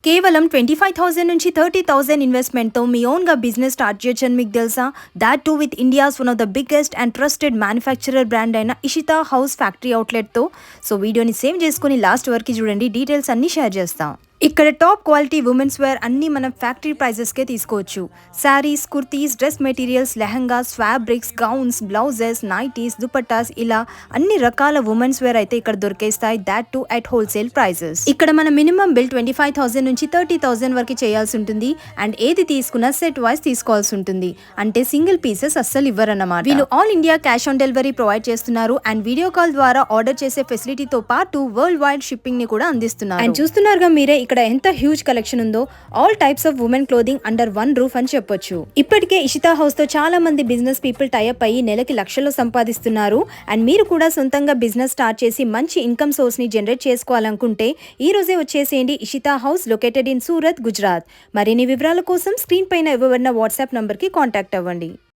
కేవలం 25,000 నుంచి 30,000 ఇన్వెస్ట్మెంట్‌తో మీ ఓన్‌గా బిజినెస్ స్టార్ట్ చేయొచ్చని మీకు తెలుసా? That two with India's one of the biggest and trusted manufacturer brand అయిన ఇషితా హౌస్ ఫ్యాక్టరీ అవుట్‌లెట్‌తో. సో వీడియోని సేవ్ చేసుకొని లాస్ట్ వరకు చూడండి. డీటెయిల్స్ అన్నీ షేర్ చేస్తా. ఇక్కడ టాప్ క్వాలిటీ ఉమెన్స్ వేర్ అన్నీ మనం ఫ్యాక్టరీ ప్రైజెస్కే తీసుకోవచ్చు. Saris, kurtis, dress materials, lehengas, fabrics, gowns, blouses, nighties, dupattas ఇలా అన్ని రకాల ఉమెన్స్ వేర్ అయితే ఇక్కడ దొరికేస్తాయి. That too at wholesale prices. ఇక్కడ మన మినిమం బిల్ 25,000 నుంచి 30,000 వరకు చేయాల్సి ఉంటుంది. అండ్ ఏది తీసుకున్నా సెట్ వైజ్ తీసుకోవాల్సి ఉంటుంది. అంటే సింగిల్ పీసెస్ అస్సలు ఇవ్వరన్నమాట. వీళ్ళు all India cash on delivery provide చేస్తున్నారు. అండ్ వీడియో కాల్ ద్వారా ఆర్డర్ చేసే ఫెసిలిటీతో పాటు వరల్డ్ వైడ్ షిప్పింగ్ ని కూడా అందిస్తున్నారు. అండ్ చూస్తున్నారుగా మీరే ఇక్కడ ఎంత హ్యూజ్ కలెక్షన్ ఉందో. All types of women clothing under one roof అని చెప్పొచ్చు. ఇప్పటికే ఇషితా హౌస్ తో చాలా మంది బిజినెస్ పీపుల్ టైఅప్ అయ్యి నెలకి లక్షల్లో సంపాదిస్తున్నారు. అండ్ మీరు కూడా సొంతంగా బిజినెస్ స్టార్ట్ చేసి మంచి ఇన్కమ్ సోర్స్ ని జనరేట్ చేసుకోవాలనుకుంటే ఈ రోజే వచ్చేసేయండి. Ishita house located in Surat, Gujarat. మరిన్ని వివరాల కోసం స్క్రీన్ పైన ఇవ్వబడిన వాట్సాప్ నంబర్ కి కాంటాక్ట్ అవ్వండి.